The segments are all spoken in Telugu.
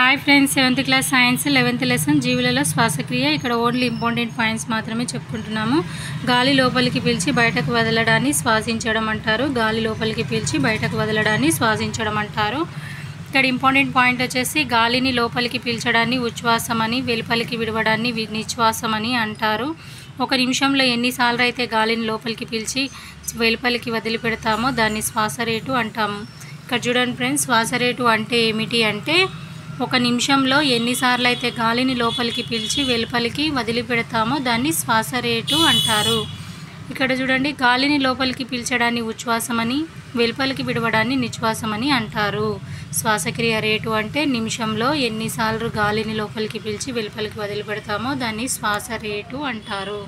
Hi friends, 7th class science 11th lesson జీవులలో శ్వాసక్రియ. ఇక్కడ ఓన్లీ ఇంపార్టెంట్ పాయింట్స్ మాత్రమే చెప్పుకుంటున్నాము. గాలి లోపలికి పీల్చి బయటకు వదలడాన్ని శ్వాసించడం అంటారు. గాలి లోపలికి పీల్చి బయటకు వదలడాన్ని శ్వాసించడం అంటారు. ఇక్కడ ఇంపార్టెంట్ పాయింట్ వచ్చేసి గాలిని లోపలికి పీల్చడాన్ని ఉచ్ఛ్వాసమని, వెలుపలికి విడవడాన్ని నిశ్వాసమని అంటారు. ఒక నిమిషంలో ఎన్నిసార్లు అయితే గాలిని లోపలికి పీల్చి వెలుపలికి వదిలిపెడతామో దాన్ని శ్వాస రేటు అంటాము. ఇక్కడ చూడండి ఫ్రెండ్స్, శ్వాస రేటు అంటే ఏమిటి అంటే ఒక నిమిషంలో ఎన్నిసార్లు అయితే గాలిని లోపలికి పీల్చి వెలుపలికి వదిలిపెడతామో దాన్ని శ్వాస రేటు అంటారు. ఇక్కడ చూడండి, గాలిని లోపలికి పీల్చడాన్ని ఉచ్ఛ్వాసమని, వెలుపలికి విడవడాన్ని నిశ్వాసమని అంటారు. శ్వాసక్రియ రేటు అంటే నిమిషంలో ఎన్నిసార్లు గాలిని లోపలికి పీల్చి వెలుపలికి వదిలిపెడతామో దాన్ని శ్వాస రేటు అంటారు.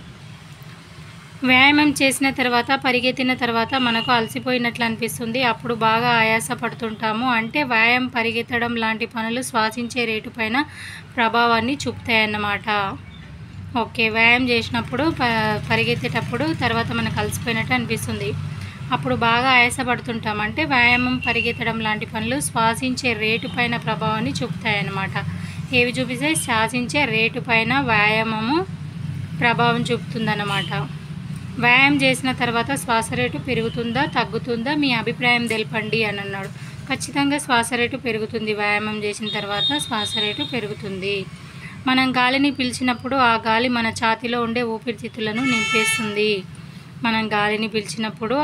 వ్యాయామం చేసిన తర్వాత, పరిగెత్తిన తర్వాత మనకు అలసిపోయినట్లు అనిపిస్తుంది. అప్పుడు బాగా ఆయాస పడుతుంటాము. అంటే వ్యాయామం, పరిగెత్తడం లాంటి పనులు శ్వాసించే రేటు పైన ప్రభావాన్ని చూపుతాయన్నమాట. ఓకే, వ్యాయామం చేసినప్పుడు పరిగెత్తేటప్పుడు తర్వాత మనకు అలసిపోయినట్టు అనిపిస్తుంది. అప్పుడు బాగా ఆయాస పడుతుంటాం. అంటే వ్యాయామం, పరిగెత్తడం లాంటి పనులు శ్వాసించే రేటు పైన ప్రభావాన్ని చూపుతాయన్నమాట. ఏవి చూపిస్తాయి? శ్వాసించే రేటు పైన వ్యాయామము ప్రభావం చూపుతుందన్నమాట. వ్యాయామం చేసిన తర్వాత శ్వాస రేటు పెరుగుతుందా, తగ్గుతుందా? మీ అభిప్రాయం తెలపండి అని అన్నాడు. ఖచ్చితంగా శ్వాస రేటు పెరుగుతుంది. వ్యాయామం చేసిన తర్వాత శ్వాస రేటు పెరుగుతుంది. మనం గాలిని పీల్చినప్పుడు ఆ గాలి మన ఛాతీలో ఉండే ఊపిరితిత్తులను నింపేస్తుంది. మనం గాలిని పీల్చినప్పుడు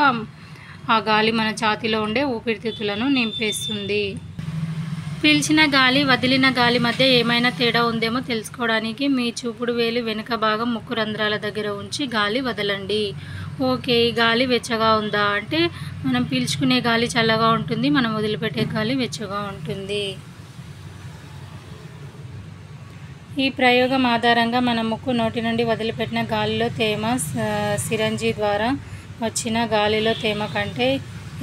ఆ గాలి మన ఛాతీలో ఉండే ఊపిరితిత్తులను నింపేస్తుంది. పీల్చిన గాలి, వదిలిన గాలి మధ్య ఏమైనా తేడా ఉందేమో తెలుసుకోవడానికి మీ చూపుడు వేలు వెనుక భాగం ముక్కు రంధ్రాల దగ్గర ఉంచి గాలి వదలండి. ఓకే, ఈ గాలి వెచ్చగా ఉందా అంటే మనం పీల్చుకునే గాలి చల్లగా ఉంటుంది, మనం వదిలిపెట్టే గాలి వెచ్చగా ఉంటుంది. ఈ ప్రయోగం ఆధారంగా మన ముక్కు, నోటి నుండి వదిలిపెట్టిన గాలిలో తేమ సిరంజి ద్వారా వచ్చిన గాలిలో తేమ కంటే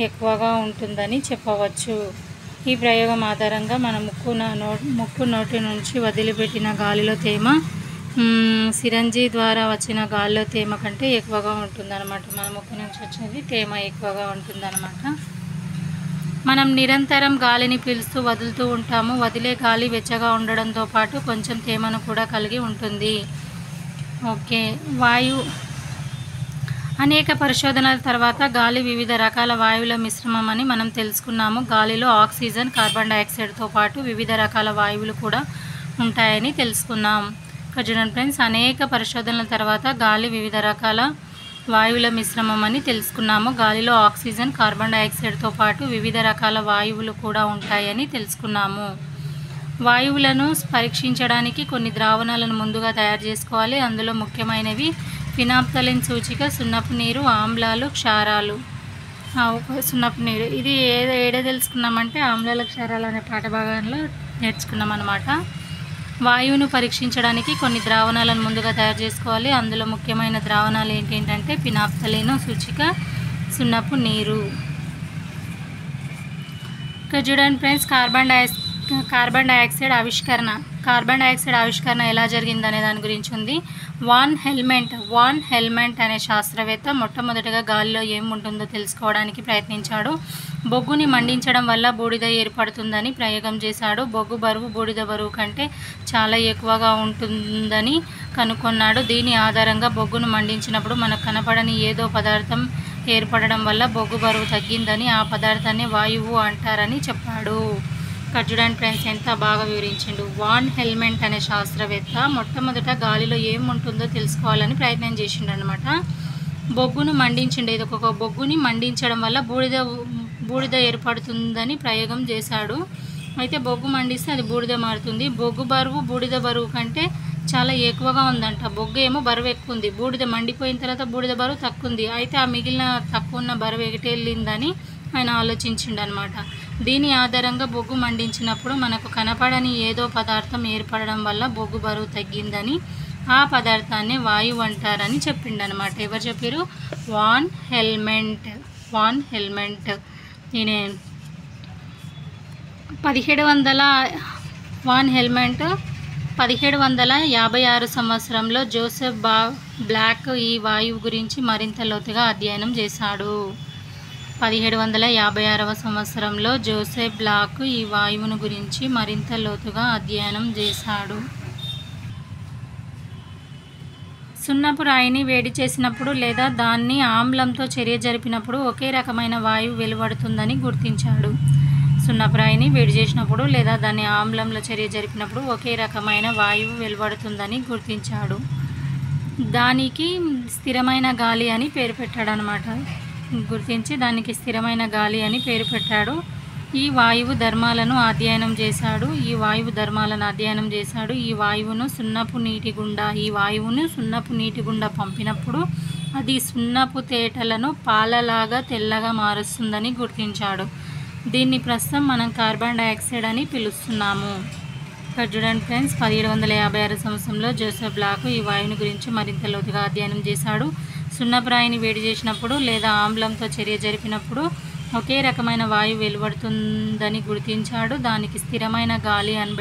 ఎక్కువగా ఉంటుందని చెప్పవచ్చు. ఈ ప్రయోగం ఆధారంగా మన ముక్కు, నోటి నుంచి వదిలిపెట్టిన గాలిలో తేమ సిరంజి ద్వారా వచ్చిన గాలిలో తేమ కంటే ఎక్కువగా ఉంటుందన్నమాట. మన ముక్కు నుంచి వచ్చేది తేమ ఎక్కువగా ఉంటుందన్నమాట. మనం నిరంతరం గాలిని పీలుస్తూ వదులుతూ ఉంటాము. వదిలే గాలి వెచ్చగా ఉండడంతో పాటు కొంచెం తేమను కూడా కలిగి ఉంటుంది. ఓకే, అనేక పరిశోధనల తర్వాత గాలి వివిధ రకాల వాయువుల మిశ్రమం అని మనం తెలుసుకున్నాము. గాలిలో ఆక్సిజన్, కార్బన్ డైఆక్సైడ్తో పాటు వివిధ రకాల వాయువులు కూడా ఉంటాయని తెలుసుకున్నాం. చూడండి ఫ్రెండ్స్, అనేక పరిశోధనల తర్వాత గాలి వివిధ రకాల వాయువుల మిశ్రమం అని తెలుసుకున్నాము. గాలిలో ఆక్సిజన్, కార్బన్ డైఆక్సైడ్తో పాటు వివిధ రకాల వాయువులు కూడా ఉంటాయని తెలుసుకున్నాము. వాయువులను పరీక్షించడానికి కొన్ని ద్రావణాలను ముందుగా తయారు చేసుకోవాలి. అందులో ముఖ్యమైనవి ఫినాప్థలిన్ సూచిక, సున్నపు నీరు, ఆమ్లాలు, క్షారాలు. సున్నపు నీరు ఇది ఏదో తెలుసుకున్నామంటే ఆమ్లాల, క్షారాలు అనే పాఠభాగంలో నేర్చుకున్నాం అన్నమాట. వాయువును పరీక్షించడానికి కొన్ని ద్రావణాలను ముందుగా తయారు చేసుకోవాలి. అందులో ముఖ్యమైన ద్రావణాలు ఏంటంటే ఫినాప్థలిన్ సూచిక, సున్నపు నీరు. ఇక్కడ చూడండి ఫ్రెండ్స్, కార్బన్ డైఆక్సైడ్ ఆవిష్కరణ ఎలా జరిగిందనే దాని గురించి ఉంది. వాన్ హెల్మెంట్ అనే శాస్త్రవేత్త మొట్టమొదటిగా గాలిలో ఏముంటుందో తెలుసుకోవడానికి ప్రయత్నించాడు. బొగ్గుని మండించడం వల్ల బూడిద ఏర్పడుతుందని ప్రయోగం చేశాడు. బొగ్గు బరువు బూడిద బరువు కంటే చాలా ఎక్కువగా ఉంటుందని కనుగొన్నాడు. దీని ఆధారంగా బొగ్గును మండించినప్పుడు మనకు కనపడని ఏదో పదార్థం ఏర్పడడం వల్ల బొగ్గు బరువు తగ్గిందని, ఆ పదార్థాన్ని వాయువు అంటారని చెప్పాడు. చూడండి ఫ్రెండ్స్, ఎంత బాగా వివరించిండు. వాన్ హెల్మెంట్ అనే శాస్త్రవేత్త మొట్టమొదట గాలిలో ఏముంటుందో తెలుసుకోవాలని ప్రయత్నం చేసిండు అనమాట. బొగ్గును మండించిండు. ఇది ఒక బొగ్గుని మండించడం వల్ల బూడిద ఏర్పడుతుందని ప్రయోగం చేశాడు. అయితే బొగ్గు మండిస్తే అది బూడిద మారుతుంది. బొగ్గు బరువు బూడిద బరువు కంటే చాలా ఎక్కువగా ఉందంట. బొగ్గు ఏమో బరువు ఎక్కువ ఉంది, బూడిద మండిపోయిన తర్వాత బూడిద బరువు తక్కువ ఉంది. అయితే ఆ మిగిలిన తక్కువ ఉన్న బరువు ఎగిటెళ్ళిందని ఆయన ఆలోచించిండు అనమాట. దీని ఆధారంగా బొగ్గు మండించినప్పుడు మనకు కనపడని ఏదో పదార్థం ఏర్పడడం వల్ల బొగ్గు బరువు తగ్గిందని, ఆ పదార్థాన్ని వాయువు అంటారని చెప్పిండనమాట. ఎవరు చెప్పారు? Van Helmont. నేనే 1756 సంవత్సరంలో జోసెఫ్ బ్లాక్ ఈ వాయువు గురించి మరింత లోతుగా అధ్యయనం చేశాడు. 1756వ సంవత్సరంలో జోసెఫ్ బ్లాక్ ఈ వాయువును గురించి మరింత లోతుగా అధ్యయనం చేశాడు. సున్నపు రాయిని వేడి చేసినప్పుడు లేదా దాన్ని ఆమ్లంతో చర్య జరిపినప్పుడు ఒకే రకమైన వాయువు వెలువడుతుందని గుర్తించాడు. సున్నపు రాయిని వేడి చేసినప్పుడు లేదా దాన్ని ఆమ్లంలో చర్య జరిపినప్పుడు ఒకే రకమైన వాయువు వెలువడుతుందని గుర్తించాడు. దానికి స్థిరమైన గాలి అని పేరు పెట్టాడు అన్నమాట. గుర్తించి దానికి స్థిరమైన గాలి అని పేరు పెట్టాడు. ఈ వాయువు ధర్మాలను అధ్యయనం చేశాడు. ఈ వాయువును సున్నపు నీటి గుండా పంపినప్పుడు అది సున్నపు తేటలను పాలలాగా తెల్లగా మారుస్తుందని గుర్తించాడు. దీన్ని ప్రస్తుతం మనం కార్బన్ డైఆక్సైడ్ అని పిలుస్తున్నాము. ఇక్కడ చూడండి ఫ్రెండ్స్, 1756 సంవత్సరంలో జోసెఫ్ బ్లాక్ ఈ వాయువుని గురించి మరింత లోతుగా అధ్యయనం చేశాడు. సున్నపు రాయిని వేడి చేసినప్పుడు లేదా ఆమ్లంతో చర్య జరిపినప్పుడు ఒకే రకమైన వాయువు వెలువడుతుందని గుర్తించాడు. దానికి స్థిరమైన గాలి అని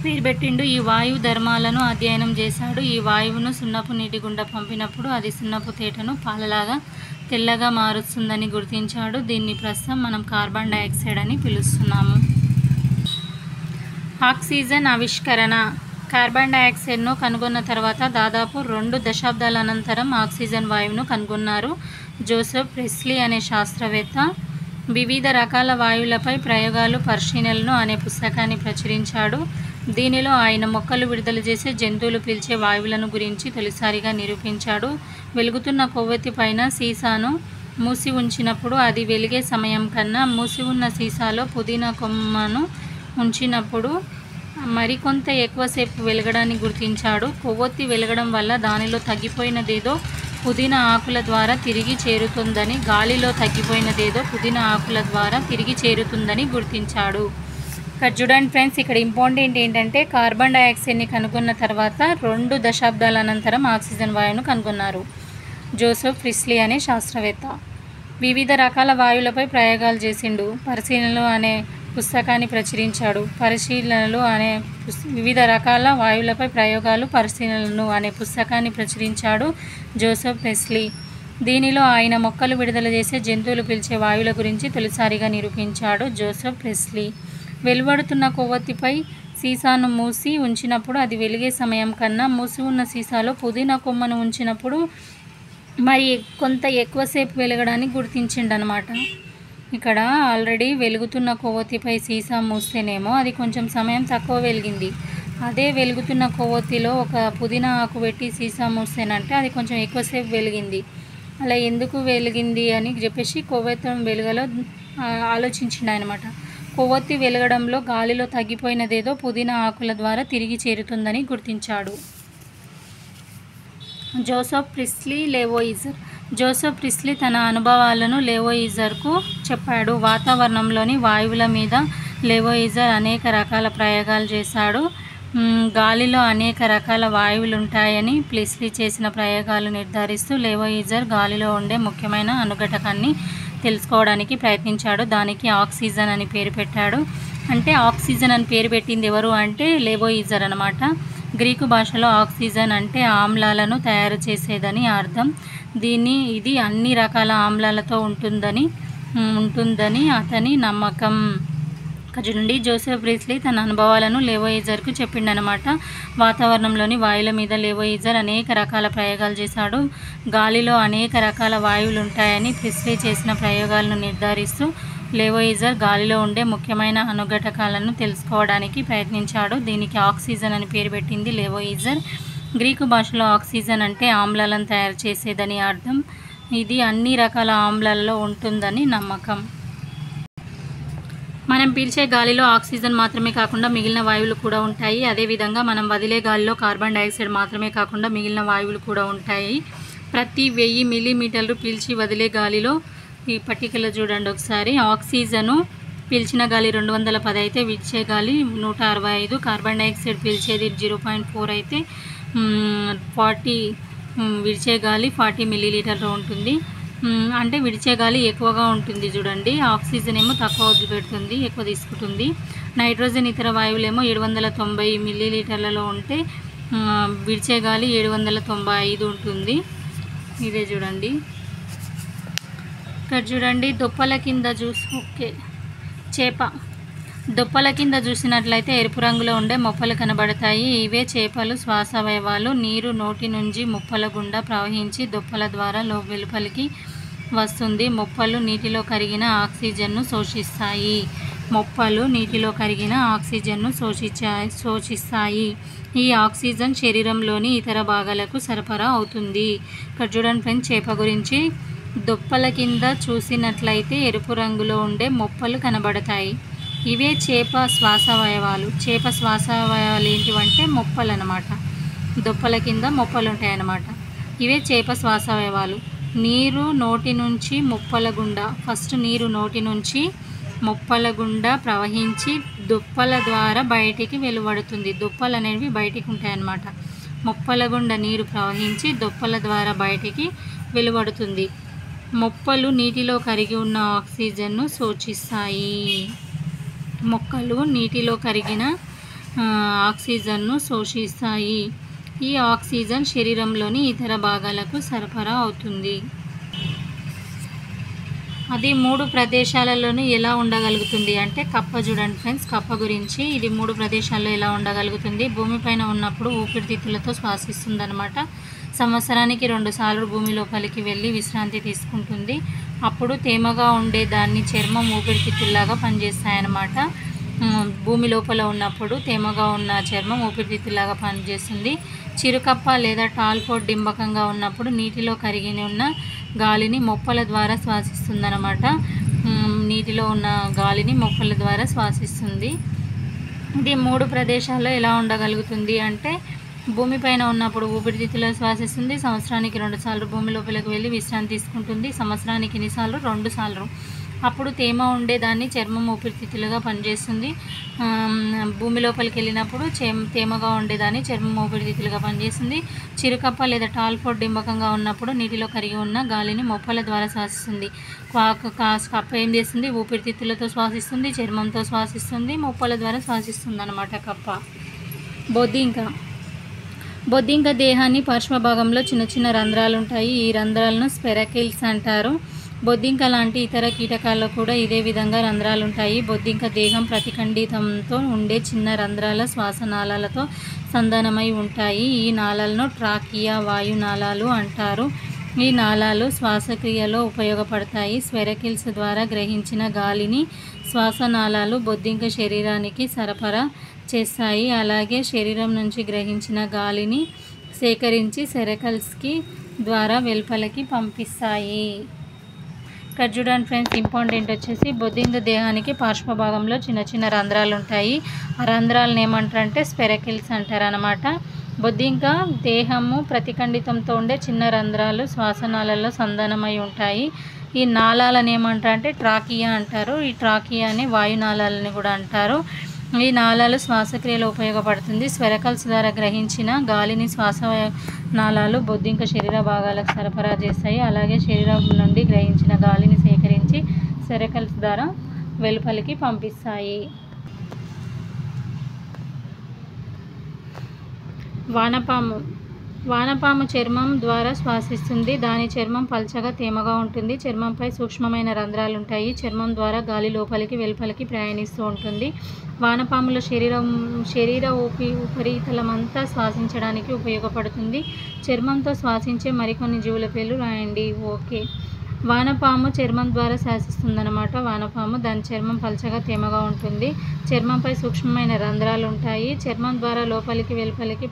పేరు పెట్టిండు. ఈ వాయువు ధర్మాలను అధ్యయనం చేశాడు. ఈ వాయువును సున్నపు నీటి గుండా పంపినప్పుడు అది సున్నపు తేటను పాలలాగా తెల్లగా మారుస్తుందని గుర్తించాడు. దీన్ని ప్రస్తుతం మనం కార్బన్ డైఆక్సైడ్ అని పిలుస్తున్నాము. ఆక్సిజన్ ఆవిష్కరణ. కార్బన్ డైఆక్సైడ్ను కనుగొన్న తర్వాత దాదాపు 2 దశాబ్దాల అనంతరం ఆక్సిజన్ వాయువును కనుగొన్నారు. జోసెఫ్ ప్రెస్లీ అనే శాస్త్రవేత్త వివిధ రకాల వాయువులపై ప్రయోగాలు పరిశీలనలు అనే పుస్తకాన్ని ప్రచురించాడు. దీనిలో ఆయన మొక్కలు విడుదల చేసే జంతువులు పీల్చే వాయువులను గురించి తొలిసారిగా నిరూపించాడు. వెలుగుతున్న కొవ్వొత్తి పైన సీసాను మూసి ఉంచినప్పుడు అది వెలిగే సమయం కన్నా మూసి ఉన్న సీసాలో పుదీనా కొమ్మను ఉంచినప్పుడు మరికొంత ఎక్కువసేపు వెలగడాన్ని గుర్తించాడు. కొవ్వొత్తి వెలగడం వల్ల దానిలో తగ్గిపోయినదేదో పుదీనా ఆకుల ద్వారా తిరిగి చేరుతుందని, గాలిలో తగ్గిపోయినదేదో పుదీనా ఆకుల ద్వారా తిరిగి చేరుతుందని గుర్తించాడు. ఇక్కడ చూడండి ఫ్రెండ్స్, ఇక్కడ ఇంపార్టెంట్ ఏంటంటే కార్బన్ డైఆక్సైడ్ని కనుగొన్న తర్వాత 2 దశాబ్దాల అనంతరం ఆక్సిజన్ వాయువును కనుగొన్నారు. జోసెఫ్ ప్రెస్లీ అనే శాస్త్రవేత్త వివిధ రకాల వాయువులపై ప్రయోగాలు చేసిండు. పరిశీలనలు అనే పుస్తకాన్ని ప్రచురించాడు. వివిధ రకాల వాయువులపై ప్రయోగాలు పరిశీలనలు అనే పుస్తకాన్ని ప్రచురించాడు జోసెఫ్ ప్రెస్లీ. దీనిలో ఆయన మొక్కలు విడుదల చేసే జంతువులు పీల్చే వాయువుల గురించి తొలిసారిగా నిరూపించాడు జోసెఫ్ ప్రెస్లీ. వెలువడుతున్న కొవ్వొత్తిపై సీసాను మూసి ఉంచినప్పుడు అది వెలిగే సమయం కన్నా మూసి ఉన్న సీసాలో పుదీనా కొమ్మను ఉంచినప్పుడు మరి కొంత ఎక్కువసేపు వెలగడాన్ని గుర్తించిండనమాట. ఇక్కడ ఆల్రెడీ వెలుగుతున్న కొవ్వొత్తిపై సీసా మూస్తేనేమో అది కొంచెం సమయం తక్కువ వెలిగింది. అదే వెలుగుతున్న కొవ్వొత్తిలో ఒక పుదీనా ఆకు పెట్టి సీసా మూస్తేనంటే అది కొంచెం ఎక్కువసేపు వెలిగింది. అలా ఎందుకు వెలిగింది అని చెప్పేసి కొవ్వొత్తి వెలుగలో ఆలోచించిండు అనమాట. కొవ్వొత్తి వెలగడంలో గాలిలో తగ్గిపోయినదేదో పుదీనా ఆకుల ద్వారా తిరిగి చేరుతుందని గుర్తించాడు. Joseph Presley Lavoisier. Joseph Presley తన అనుభవాలను లెవోయిజర్కు చెప్పాడు. వాతావరణంలోని వాయువుల మీద లెవోయిజర్ అనేక రకాల ప్రయోగాలు చేశాడు. గాలిలో అనేక రకాల వాయువులు ఉంటాయని ప్రెస్లీ చేసిన ప్రయోగాలు నిర్ధారిస్తూ లెవోయిజర్ గాలిలో ఉండే ముఖ్యమైన అనుఘటకాన్ని తెలుసుకోవడానికి ప్రయత్నించాడు. దానికి ఆక్సిజన్ అని పేరు పెట్టాడు. అంటే ఆక్సిజన్ అని పేరు పెట్టింది ఎవరు అంటే లెవోయిజర్ అనమాట. గ్రీకు భాషలో ఆక్సిజన్ అంటే ఆమ్లాలను తయారు చేసేదని అర్థం. ఇది అన్ని రకాల ఆమ్లాలతో ఉంటుందని అతని నమ్మకం. నుండి జోసెఫ్ ప్రెస్లీ తన అనుభవాలను లెవోయిజర్కు చెప్పిండనమాట. వాతావరణంలోని వాయువుల మీద లెవోయిజర్ అనేక రకాల ప్రయోగాలు చేశాడు. గాలిలో అనేక రకాల వాయువులు ఉంటాయని ప్రెస్లీ చేసిన ప్రయోగాలను నిర్ధారిస్తూ లెవోయిజర్ గాలిలో ఉండే ముఖ్యమైన అనుఘటకాలను తెలుసుకోవడానికి ప్రయత్నించాడు. దీనికి ఆక్సిజన్ అని పేరు పెట్టింది లెవోయిజర్. గ్రీకు భాషలో ఆక్సిజన్ అంటే ఆమ్లాలను తయారు చేసేదని అర్థం. ఇది అన్ని రకాల ఆమ్లాలలో ఉంటుందని నమ్మకం. మనం పీల్చే గాలిలో ఆక్సిజన్ మాత్రమే కాకుండా మిగిలిన వాయువులు కూడా ఉంటాయి. అదేవిధంగా మనం వదిలే గాలిలో కార్బన్ డైఆక్సైడ్ మాత్రమే కాకుండా మిగిలిన వాయువులు కూడా ఉంటాయి. ప్రతి 1000 మిల్లీమీటర్లు పీల్చి వదిలే గాలిలో ఈ పట్టికలో చూడండి ఒకసారి. ఆక్సిజను పీల్చిన గాలి 210 అయితే విడిచే గాలి 165. కార్బన్ డైఆక్సైడ్ పీల్చేది 0.4 అయితే 40 విడిచే గాలి 40 మిల్లీలీటర్లు ఉంటుంది. అంటే విడిచే గాలి ఎక్కువగా ఉంటుంది చూడండి. ఆక్సిజన్ ఏమో తక్కువ వదిలిపెడుతుంది, ఎక్కువ తీసుకుంటుంది. నైట్రోజన్ ఇతర వాయువులేమో 790 మిల్లీలీటర్లలో ఉంటే విడిచే గాలి 795 ఉంటుంది. ఇదే చూడండి. ఇక్కడ చూడండి దుప్పల కింద ఓకే చేప. దుప్పల కింద చూసినట్లయితే ఎరుపు రంగులో ఉండే మొప్పలు కనబడతాయి. ఇవే చేపలు శ్వాసవయవాలు. నీరు నోటి నుంచి మొప్పల గుండా ప్రవహించి దుప్పల ద్వారా వెలుపలికి వస్తుంది. మొప్పలు నీటిలో కరిగిన ఆక్సిజన్ను శోషిస్తాయి. మొప్పలు నీటిలో కరిగిన ఆక్సిజన్ను శోషిస్తాయి. ఈ ఆక్సిజన్ శరీరంలోని ఇతర భాగాలకు సరఫరా అవుతుంది. ఇక్కడ చూడండి ఫ్రెండ్స్, చేప గురించి. దుప్పల కింద చూసినట్లయితే ఎరుపు రంగులో ఉండే మొప్పలు కనబడతాయి. ఇవే చేప శ్వాసవయవాలు. చేప శ్వాసవయవాలు ఏంటివంటే మొప్పలు అన్నమాట. దుప్పల కింద మొప్పలు ఉంటాయన్నమాట. ఇవే చేప శ్వాసవయవాలు. నీరు నోటి నుంచి మొప్పల గుండా, ఫస్ట్ నీరు నోటి నుంచి మొప్పల గుండా ప్రవహించి దుప్పల ద్వారా బయటికి వెలువడుతుంది. దుప్పలు అనేవి బయటికి ఉంటాయన్నమాట. మొప్పల గుండా నీరు ప్రవహించి దుప్పల ద్వారా బయటికి వెలువడుతుంది. మొప్పలు నీటిలో కరిగి ఉన్న ఆక్సిజన్ను శోషిస్తాయి. మొక్కలు నీటిలో కరిగిన ఆక్సిజన్ను శోషిస్తాయి. ఈ ఆక్సిజన్ శరీరంలోని ఇతర భాగాలకు సరఫరా అవుతుంది. అది 3 ప్రదేశాలలోనూ ఎలా ఉండగలుగుతుంది అంటే కప్ప. చూడండి ఫ్రెండ్స్, కప్ప గురించి. ఇది 3 ప్రదేశాల్లో ఎలా ఉండగలుగుతుంది. భూమిపైన ఉన్నప్పుడు ఊపిరితిత్తులతో శ్వాసిస్తుందన్నమాట. సంవత్సరానికి 2 సార్లు భూమి లోపలికి వెళ్ళి విశ్రాంతి తీసుకుంటుంది. అప్పుడు తేమగా ఉండే దాన్ని చర్మం ఊపిరితిత్తుల్లాగా పనిచేస్తాయన్నమాట. భూమి లోపల ఉన్నప్పుడు తేమగా ఉన్న చర్మం ఊపిరితిత్తులాగా పనిచేస్తుంది. చిరుకప్ప లేదా టాల్పోట్ డింబకంగా ఉన్నప్పుడు నీటిలో కరిగి ఉన్న గాలిని మొప్పల ద్వారా శ్వాసిస్తుందన్నమాట. నీటిలో ఉన్న గాలిని మొప్పల ద్వారా శ్వాసిస్తుంది. ఇది 3 ప్రదేశాల్లో ఎలా ఉండగలుగుతుంది అంటే భూమిపైన ఉన్నప్పుడు ఊపిరితిత్తులో శ్వాసిస్తుంది. సంవత్సరానికి 2 సార్లు భూమి లోపలికి వెళ్ళి విశ్రాంతి తీసుకుంటుంది. సంవత్సరానికి ఎన్నిసార్లు? 2 సార్లు. అప్పుడు తేమ ఉండేదాన్ని చర్మం ఊపిరితిత్తులుగా పనిచేస్తుంది. భూమి లోపలికి వెళ్ళినప్పుడు తేమగా ఉండేదాన్ని చర్మం ఊపిరితిత్తులుగా పనిచేస్తుంది. చిరుకప్ప లేదా టాల్పోట్ డింబకంగా ఉన్నప్పుడు నీటిలో కరిగి ఉన్న గాలిని మొప్పల ద్వారా శ్వాసిస్తుంది. కప్ప ఏం చేస్తుంది? ఊపిరితిత్తులతో శ్వాసిస్తుంది, చర్మంతో శ్వాసిస్తుంది, మొప్పల ద్వారా శ్వాసిస్తుంది అన్నమాట కప్ప. బొద్దింక దేహాన్ని పార్శ్వభాగంలో చిన్న చిన్న రంధ్రాలు ఉంటాయి. ఈ రంధ్రాలను స్పెరకిల్స్ అంటారు. బొద్దింక లాంటి ఇతర కీటకాల్లో కూడా ఇదే విధంగా రంధ్రాలు ఉంటాయి. బొద్దింక దేహం ప్రతిఖండితంతో ఉండే చిన్న రంధ్రాల శ్వాసనాళాలతో సంధానమై ఉంటాయి. ఈ నాళాలను ట్రాకియా వాయునాళాలు అంటారు. ఈ నాళాలు శ్వాసక్రియలో ఉపయోగపడతాయి. స్పెరకిల్స్ ద్వారా గ్రహించిన గాలిని శ్వాసనాళాలు బొద్దింక శరీరానికి సరఫరా చేస్తాయి. అలాగే శరీరం నుంచి గ్రహించిన గాలిని సేకరించి సెరకల్స్కి ద్వారా వెలుపలికి పంపిస్తాయి. ఇక్కడ చూడండి ఫ్రెండ్స్, ఇంపార్టెంట్ వచ్చేసి బొద్దింక దేహానికి పార్శ్వభాగంలో చిన్న చిన్న రంధ్రాలు ఉంటాయి. ఆ రంధ్రాలను ఏమంటారంటే స్పెరకిల్స్ అంటారు అన్నమాట. బొద్దింక దేహము ప్రతిఖండితంతో ఉండే చిన్న రంధ్రాలు శ్వాసనాళాల్లో సంధానమై ఉంటాయి. ఈ నాళాలను ఏమంటారంటే ట్రాకియా అంటారు. ఈ ట్రాకియాని వాయునాళాలని కూడా అంటారు. ఈ నాళాలు శ్వాసక్రియలో ఉపయోగపడుతుంది. స్పెరకల్స్ ద్వారా గ్రహించిన గాలిని నాళాలు బొద్దింక శరీర భాగాలకు సరఫరా చేస్తాయి. అలాగే శరీరం నుండి గ్రహించిన గాలిని సేకరించి స్పెరకల్స్ ద్వారా వెలుపలికి పంపిస్తాయి. వానపాము చర్మం ద్వారా శ్వాసిస్తుంది. దాని చర్మం పల్చగా తేమగా ఉంటుంది. చర్మంపై సూక్ష్మమైన రంధ్రాలు ఉంటాయి. చర్మం ద్వారా గాలి లోపలికి వెలుపలికి ప్రయాణిస్తూ ఉంటుంది. వానపాముల శరీర ఉపరితలమంతా శ్వాసించడానికి ఉపయోగపడుతుంది. చర్మంతో శ్వాసించే మరికొన్ని జీవుల పేర్లు రాయండి. ఓకే, వానపాము చర్మం ద్వారా శ్వాసిస్తుందన్నమాట. వానపాము దాని చర్మం పల్చగా తేమగా ఉంటుంది. చర్మంపై సూక్ష్మమైన రంధ్రాలు ఉంటాయి. చర్మం ద్వారా లోపలికి వెలుపలికి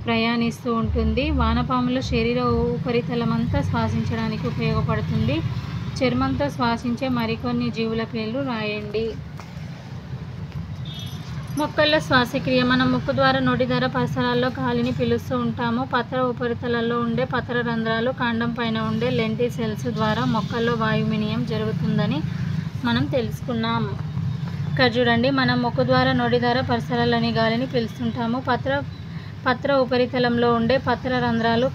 ప్రయాణిస్తూ ఉంటుంది. వానపాముల శరీర ఉపరితలమంతా శ్వాసించడానికి ఉపయోగపడుతుంది. చర్మంతో శ్వాసించే మరికొన్ని జీవుల పేర్లు రాయండి. మొక్కల్లో శ్వాసక్రియ. మనం ముక్కు ద్వారా, నోటి ద్వారా పరిసరాల్లో గాలిని పీలుస్తూ ఉంటాము. పత్ర ఉపరితలాల్లో ఉండే పత్ర రంధ్రాలు, కాండం పైన ఉండే లెంటిసెల్స్ ద్వారా మొక్కల్లో వాయు వినిమయం జరుగుతుందని మనం తెలుసుకున్నాం. ఇక్కడ చూడండి, మనం ముక్కు ద్వారా, నోటి ద్వారా పరిసరాల్లోని గాలిని పీలుస్తుంటాము. పత్ర ఉపరితలంలో ఉండే పత్ర రంధ్రాలు,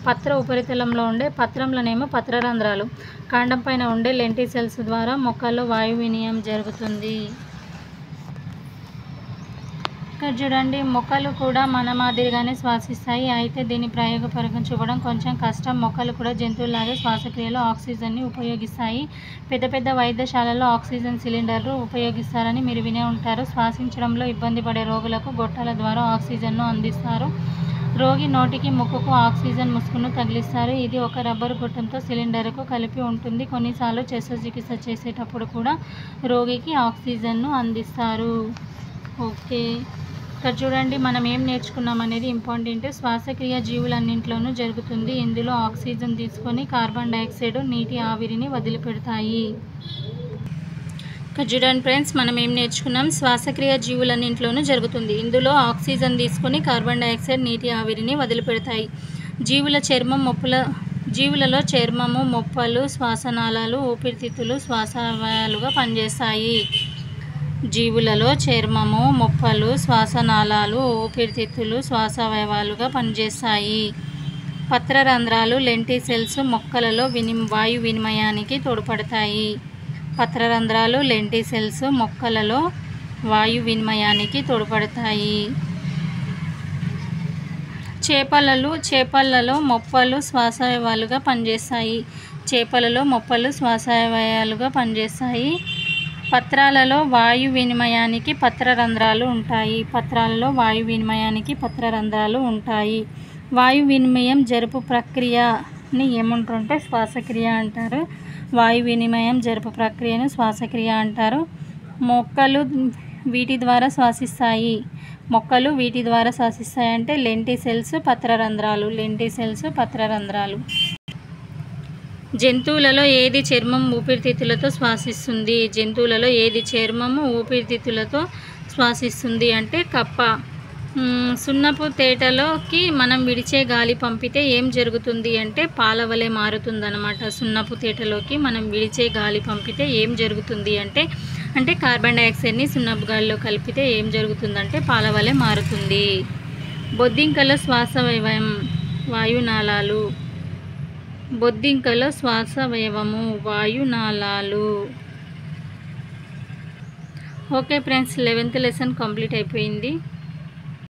పత్ర ఉపరితలంలో ఉండే పత్రంలోనేమో పత్ర రంధ్రాలు, కాండం పైన ఉండే లెంటిసెల్స్ ద్వారా మొక్కల్లో వాయు వినిమయం జరుగుతుంది. ఇక్కడ చూడండి, మొక్కలు కూడా మన మాదిరిగానే శ్వాసిస్తాయి. అయితే దీని ప్రయోగపరంగా చూపడం కొంచెం కష్టం. మొక్కలు కూడా జంతువులాగే శ్వాసక్రియలో ఆక్సిజన్ని ఉపయోగిస్తాయి. పెద్ద పెద్ద వైద్యశాలల్లో ఆక్సిజన్ సిలిండర్లు ఉపయోగిస్తారని మీరు వినే ఉంటారు. శ్వాసించడంలో ఇబ్బంది పడే రోగులకు గొట్టాల ద్వారా ఆక్సిజన్ను అందిస్తారు. రోగి నోటికి ముక్కుకు ఆక్సిజన్ ముసుగును తగిలిస్తారు. ఇది ఒక రబ్బరు గొట్టంతో సిలిండర్కు కలిపి ఉంటుంది. కొన్నిసార్లు శస్త్రచికిత్స చేసేటప్పుడు కూడా రోగికి ఆక్సిజన్ను అందిస్తారు. ఓకే, ఇక్కడ చూడండి, మనం ఏం నేర్చుకున్నాం అనేది ఇంపార్టెంట్. శ్వాసక్రియ జీవులన్నింటిలోనూ జరుగుతుంది. ఇందులో ఆక్సిజన్ తీసుకొని కార్బన్ డైఆక్సైడ్, నీటి ఆవిరిని వదిలిపెడతాయి. ఇక్కడ చూడండి ఫ్రెండ్స్, మనం ఏం నేర్చుకున్నాం. శ్వాసక్రియ జీవులన్నింటిలోనూ జరుగుతుంది. ఇందులో ఆక్సిజన్ తీసుకొని కార్బన్ డైఆక్సైడ్, నీటి ఆవిరిని వదిలిపెడతాయి. జీవులలో చర్మము, మొప్పలు, శ్వాసనాళాలు, ఊపిరితిత్తులు శ్వాసవాయువులుగా పనిచేస్తాయి. జీవులలో చర్మము, మొప్పలు, శ్వాసనాళాలు, ఊపిరితిత్తులు శ్వాసవాయువులుగా పనిచేస్తాయి. పత్రరంధ్రాలు, లెంటిసెల్స్ మొక్కలలో వాయు వినిమయానికి తోడ్పడతాయి. పత్రరంధ్రాలు, లెంటిసెల్స్ మొక్కలలో వాయు వినిమయానికి తోడ్పడతాయి. చేపలలో మొప్పలు శ్వాసవాయువులుగా పనిచేస్తాయి. చేపలలో మొప్పలు శ్వాసవాయువులుగా పనిచేస్తాయి. పత్రాలలో వాయు వినిమయానికి పత్రరంధ్రాలు ఉంటాయి. పత్రాలలో వాయు వినిమయానికి పత్రరంధ్రాలు ఉంటాయి. వాయు వినిమయం జరుపు ప్రక్రియని ఏమంటారంటే శ్వాసక్రియ అంటారు. వాయు వినిమయం జరుపు ప్రక్రియను శ్వాసక్రియ అంటారు. మొక్కలు వీటి ద్వారా శ్వాసిస్తాయి. అంటే లెంటిసెల్స్, పత్రరంధ్రాలు. జంతువులలో ఏది చర్మం, ఊపిరితిత్తులతో శ్వాసిస్తుంది అంటే కప్ప. సున్నపు తేటలోకి మనం విడిచే గాలి పంపితే ఏం జరుగుతుంది అంటే పాలవలే మారుతుందన్నమాట. సున్నపు తేటలోకి మనం విడిచే గాలి పంపితే ఏం జరుగుతుంది అంటే కార్బన్ డైఆక్సైడ్ని సున్నపు గాలిలో కలిపితే ఏం జరుగుతుందంటే పాలవలే మారుతుంది. బొద్దింకలో శ్వాసవయవం, వాయునాళాలు. బొద్దింకలో శ్వాసవయవము, వాయునాళాలు. Okay friends, 11th lesson complete అయిపోయింది.